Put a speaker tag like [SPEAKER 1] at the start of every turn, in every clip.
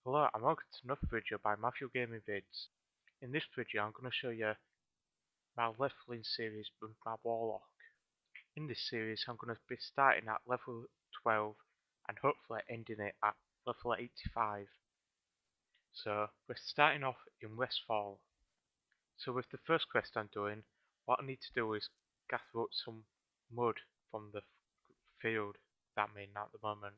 [SPEAKER 1] Hello and welcome to another video by Matthew Gaming Vids. In this video I'm going to show you my leveling series with my Warlock. In this series I'm going to be starting at level 12 and hopefully ending it at level 85. So we're starting off in Westfall. So with the first quest I'm doing, what I need to do is gather up some mud from the field that I'm in at the moment.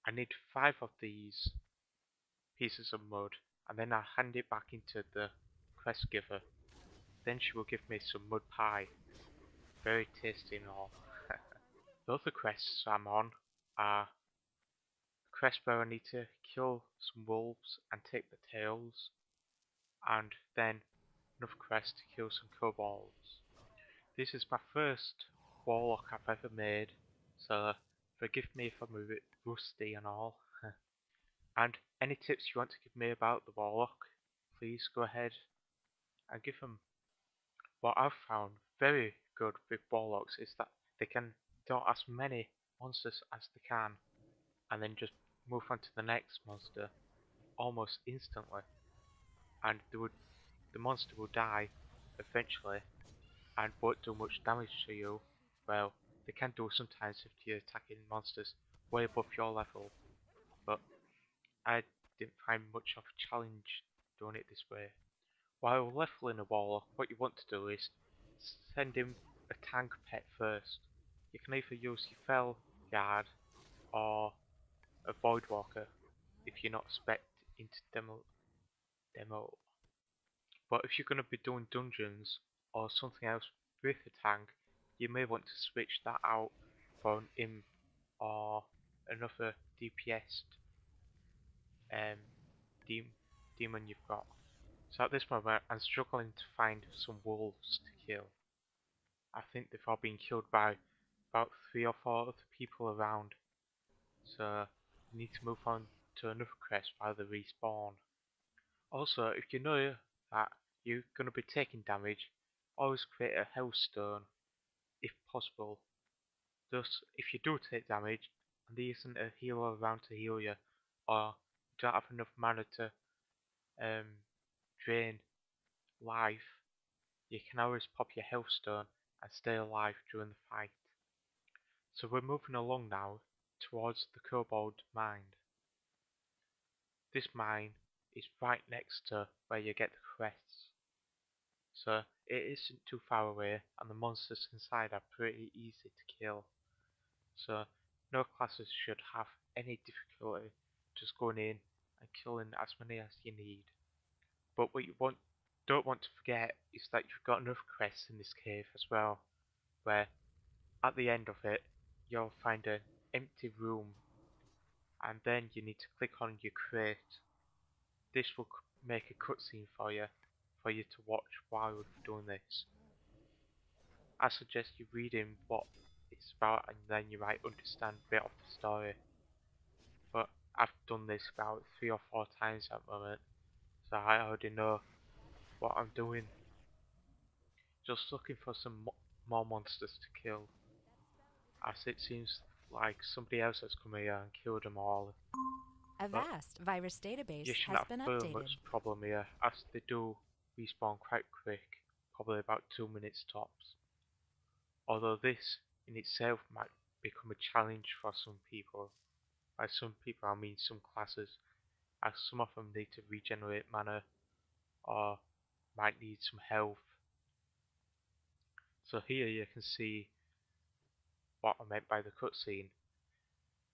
[SPEAKER 1] I need 5 of these pieces of mud, and then I hand it back into the quest giver. Then she will give me some mud pie. Very tasty and all. The other quests I'm on are a quest where I need to kill some wolves and take the tails, and then another quest to kill some kobolds. This is my first warlock I've ever made, so forgive me if I'm a bit rusty and all. And any tips you want to give me about the warlock, please go ahead and give them. What I've found very good with Warlocks is that they can kill as many monsters as they can and then just move on to the next monster almost instantly, and the monster will die eventually and won't do much damage to you. Well, they can do sometimes if you're attacking monsters way above your level, but I didn't find much of a challenge doing it this way. While leveling a Warlock, what you want to do is send him a tank pet first. You can either use your Fell Guard or a Voidwalker if you're not spec into demo. But if you're going to be doing dungeons or something else with a tank, you may want to switch that out for an imp or another DPS um, demon you've got. So at this moment I'm struggling to find some wolves to kill. I think they've all been killed by about 3 or 4 other people around. So you need to move on to another quest while they respawn. Also, if you know that you're going to be taking damage, always create a health stone if possible. Thus, if you do take damage and there isn't a healer around to heal you, or you don't have enough mana to um, drain life, you can always pop your health stone and stay alive during the fight. So we're moving along now towards the kobold mine. This mine is right next to where you get the crests, so it isn't too far away and the monsters inside are pretty easy to kill. So no classes should have any difficulty just going in and killing as many as you need. But what you don't want to forget is that you've got enough quests in this cave as well, where at the end of it you'll find an empty room and then you need to click on your crate. This will make a cutscene for you to watch while you're doing this. I suggest you reading what it's about and then you might understand a bit of the story. But I've done this about 3 or 4 times at the moment, so I already know what I'm doing. Just looking for some more monsters to kill, as it seems like somebody else has come here and killed them all.
[SPEAKER 2] A
[SPEAKER 1] But
[SPEAKER 2] vast virus
[SPEAKER 1] you
[SPEAKER 2] database
[SPEAKER 1] shouldn't
[SPEAKER 2] has
[SPEAKER 1] have
[SPEAKER 2] been
[SPEAKER 1] very
[SPEAKER 2] updated.
[SPEAKER 1] much problem here, as they do respawn quite quick, probably about 2 minutes tops. Although this in itself might become a challenge for some people. By some people I mean some classes, as some of them need to regenerate mana or might need some health. So here you can see what I meant by the cutscene.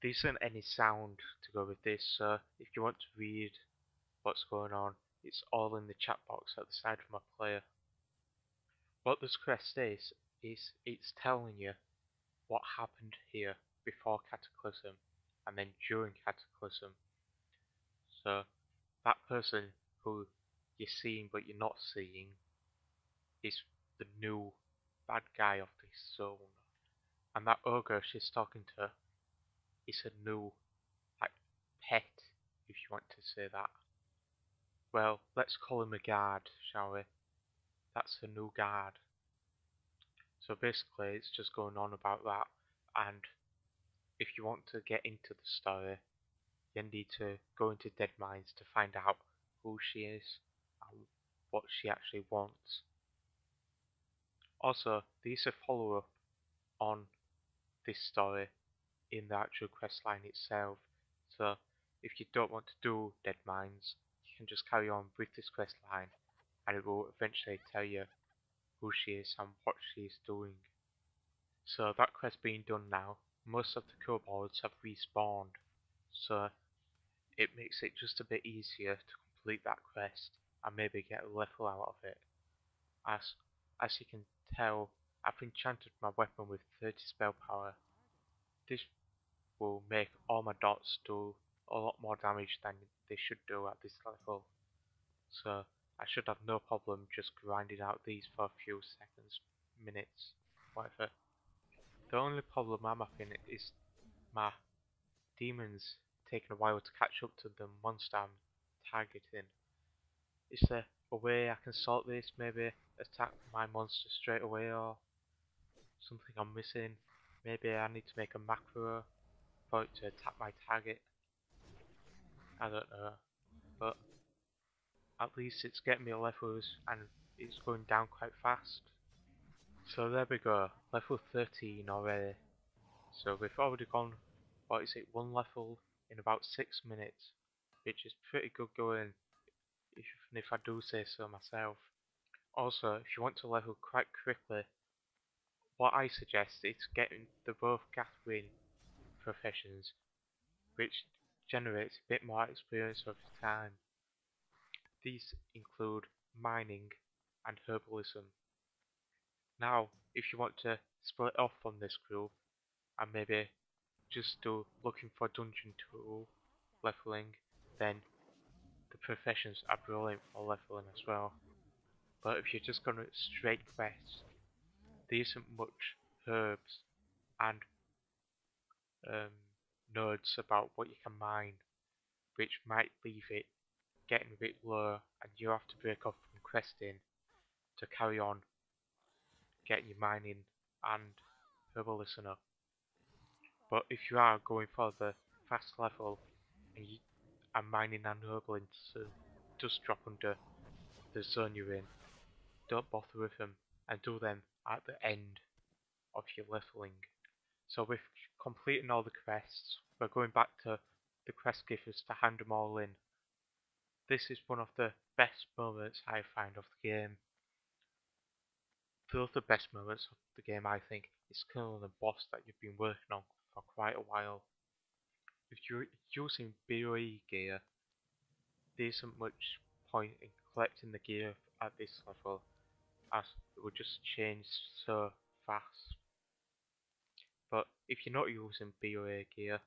[SPEAKER 1] There isn't any sound to go with this, so if you want to read what's going on, it's all in the chat box at the side of my player. What this quest is it's telling you what happened here before Cataclysm and then during Cataclysm. So that person who you're seeing but you're not seeing is the new bad guy of this zone. And that ogre she's talking to is a new, like, pet, if you want to say that. Well, let's call him a guard, shall we? That's a new guard. So basically it's just going on about that, and if you want to get into the story, you need to go into Dead Mines to find out who she is and what she actually wants. Also, there is a follow-up on this story in the actual quest line itself, so if you don't want to do Dead Mines, you can just carry on with this quest line and it will eventually tell you who she is and what she is doing. So that quest being done now, most of the kobolds have respawned, so it makes it just a bit easier to complete that quest and maybe get a level out of it. As you can tell, I've enchanted my weapon with 30 spell power. This will make all my dots do a lot more damage than they should do at this level. So I should have no problem just grinding out these for a few seconds, minutes, whatever. The only problem I'm having is my demons taking a while to catch up to the monster I'm targeting. Is there a way I can sort this? Maybe attack my monster straight away or something I'm missing? Maybe I need to make a macro for it to attack my target. I don't know. But at least it's getting me levels and it's going down quite fast. So there we go, level 13 already. So we've already gone, what is it, one level in about 6 minutes, which is pretty good going, even if I do say so myself. Also, if you want to level quite quickly, what I suggest is getting the both gathering professions, which generates a bit more experience over time. These include mining and herbalism. Now, if you want to split off from this group and maybe just do looking for dungeon tool leveling, then the professions are brilliant for leveling as well. But if you're just going to straight quests, there isn't much herbs and nodes about what you can mine, which might leave it getting a bit low and you have to break off from questing to carry on getting your mining and herbalism up. But if you are going for the fast level and you are mining and herbalism does drop under the zone you're in, don't bother with them and do them at the end of your leveling. So with completing all the quests, we're going back to the quest givers to hand them all in. This is one of the best moments I find of the game. The other best moments of the game I think is killing a boss that you've been working on for quite a while. If you're using BOE gear, there isn't much point in collecting the gear at this level as it will just change so fast. But if you're not using BOA gear,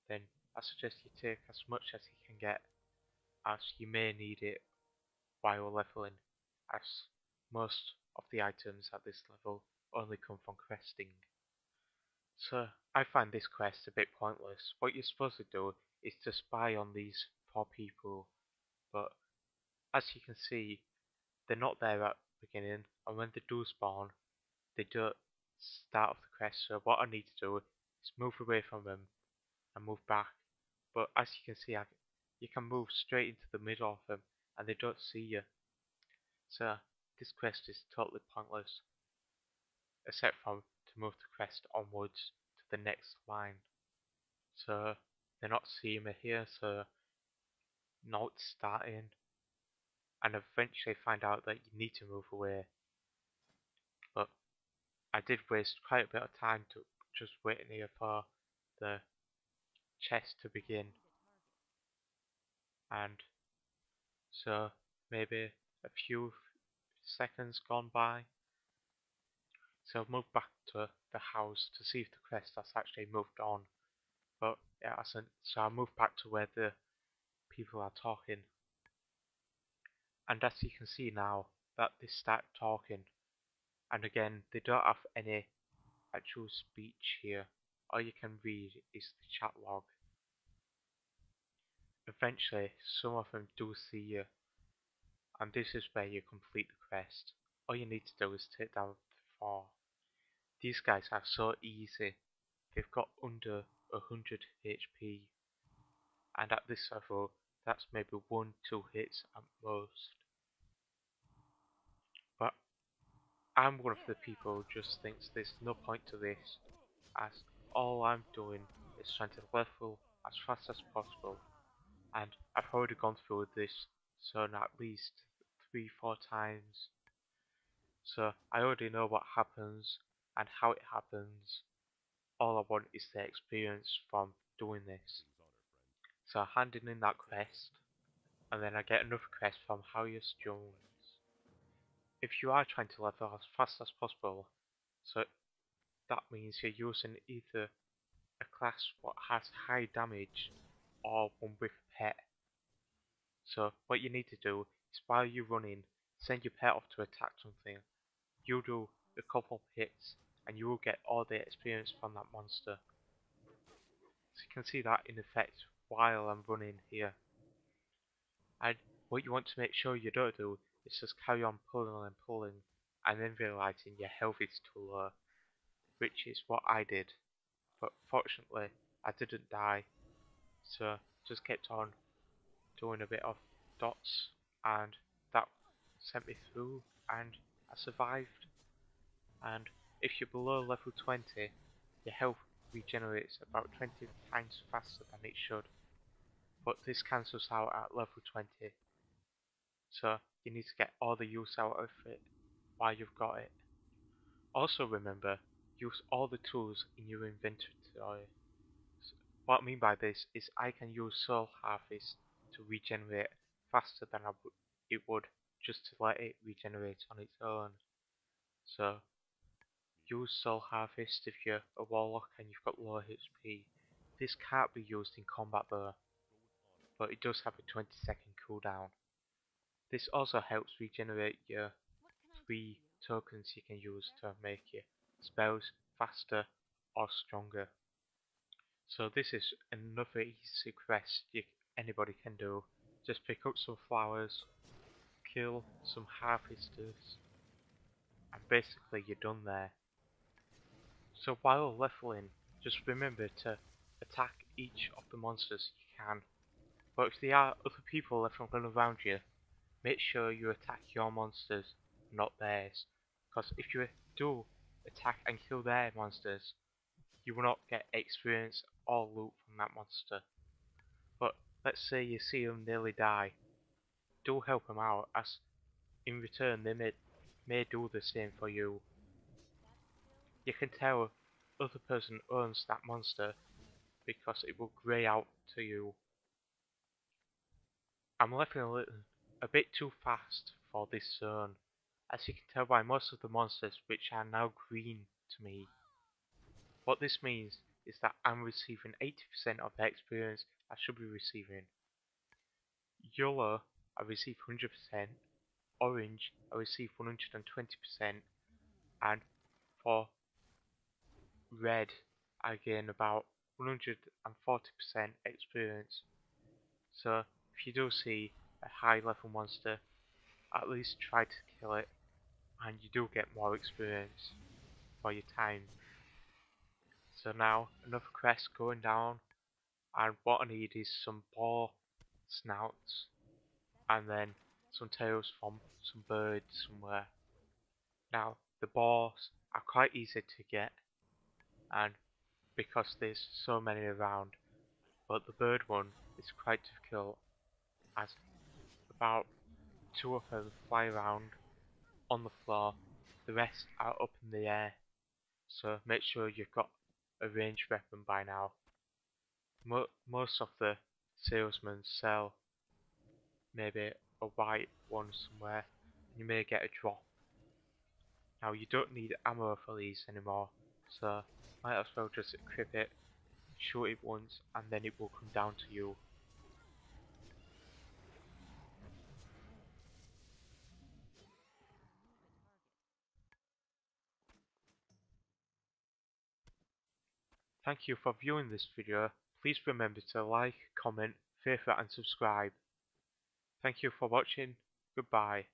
[SPEAKER 1] then I suggest you take as much as you can get, as you may need it while leveling, as most of the items at this level only come from questing. So I find this quest a bit pointless. What you're supposed to do is to spy on these 4 people, but as you can see, they're not there at the beginning, and when they do spawn, they don't start off the quest. So what I need to do is move away from them and move back. But as you can see, you can move straight into the middle of them and they don't see you. So this quest is totally pointless, except for to move the quest onwards to the next line. So they're not seeing me here, so now it's starting. And eventually find out that you need to move away. But I did waste quite a bit of time to just waiting here for the chest to begin. And so maybe a few seconds gone by. So I've moved back to the house to see if the quest has actually moved on. But it hasn't. So I moved back to where the people are talking. And as you can see now that they start talking. And again, they don't have any actual speech here. All you can read is the chat log. Eventually, some of them do see you, and this is where you complete the quest. All you need to do is take down the 4. These guys are so easy. They've got under 100 HP. and at this level that's maybe 1-2 hits at most. But I'm one of the people who just thinks there's no point to this, as all I'm doing is trying to level as fast as possible, and I've already gone through this zone at least 3-4 times, so I already know what happens and how it happens. All I want is the experience from doing this. So I hand in that quest, and then I get another quest from Harrius Jones. If you are trying to level as fast as possible, so that means you're using either a class what has high damage or one with pet. So what you need to do is while you're running, send your pet off to attack something. You do a couple hits and you will get all the experience from that monster. So you can see that in effect while I'm running here. And what you want to make sure you don't do is just carry on pulling and pulling and then realizing your health is too low, which is what I did. But fortunately I didn't die, so just kept on doing a bit of dots and that sent me through and I survived. And if you're below level 20, your health regenerates about 20 times faster than it should, but this cancels out at level 20, so you need to get all the use out of it while you've got it. Also remember, use all the tools in your inventory. What I mean by this is I can use Soul Harvest to regenerate faster than it would just to let it regenerate on its own. So use Soul Harvest if you're a Warlock and you've got low HP. This can't be used in combat though, but it does have a 20-second cooldown. This also helps regenerate your 3 tokens you can use to make your spells faster or stronger. So this is another easy quest anybody can do. Just pick up some flowers, kill some harvesters, and basically you're done there. So while leveling, just remember to attack each of the monsters you can. But if there are other people leveling around you, make sure you attack your monsters, not theirs. Because if you do attack and kill their monsters, you will not get experience or loot from that monster. But let's say you see them nearly die, do help them out, as in return they may do the same for you. You can tell other person owns that monster because it will grey out to you. I'm leveling a bit too fast for this zone, as you can tell by most of the monsters which are now green to me. What this means is that I'm receiving 80% of the experience I should be receiving. Yellow, I receive 100%, orange, I receive 120%, and for red, I gain about 140% experience. So if you do see a high level monster, at least try to kill it, and you do get more experience for your time. So now another quest going down, and what I need is some boar snouts and then some tails from some birds somewhere. Now the boars are quite easy to get, and because there's so many around, but the bird one is quite difficult, as about 2 of them fly around on the floor, the rest are up in the air, so make sure you've got a ranged weapon by now. Most of the salesmen sell maybe a white one somewhere, and you may get a drop. Now you don't need ammo for these anymore, so might as well just equip it, shoot it once, and then it will come down to you. Thank you for viewing this video. Please remember to like, comment, favorite and subscribe. Thank you for watching. Goodbye.